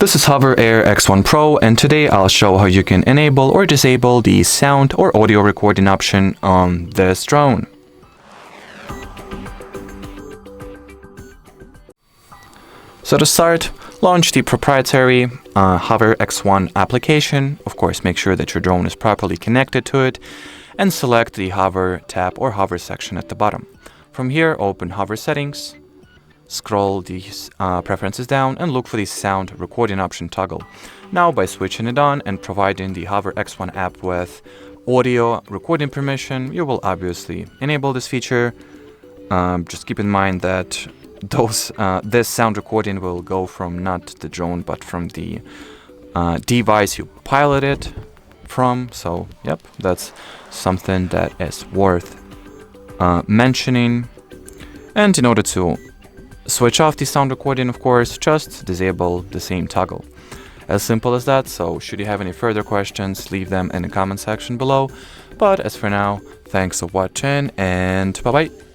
This is HOVERAir X1 Pro, and today I'll show how you can enable or disable the sound or audio recording option on this drone. So to start, launch the proprietary HOVERAir X1 application. Of course, make sure that your drone is properly connected to it, and select the Hover tab or Hover section at the bottom. From here, open Hover Settings. Scroll these preferences down and look for the sound recording option toggle. Now, by switching it on and providing the HOVERAir X1 app with audio recording permission, you will obviously enable this feature. Just keep in mind that this sound recording will go from not the drone but from the device you pilot it from. So yep, that's something that is worth mentioning. And in order to switch off the sound recording, of course, just disable the same toggle. As simple as that. So should you have any further questions, leave them in the comment section below. But as for now, thanks for watching and bye bye.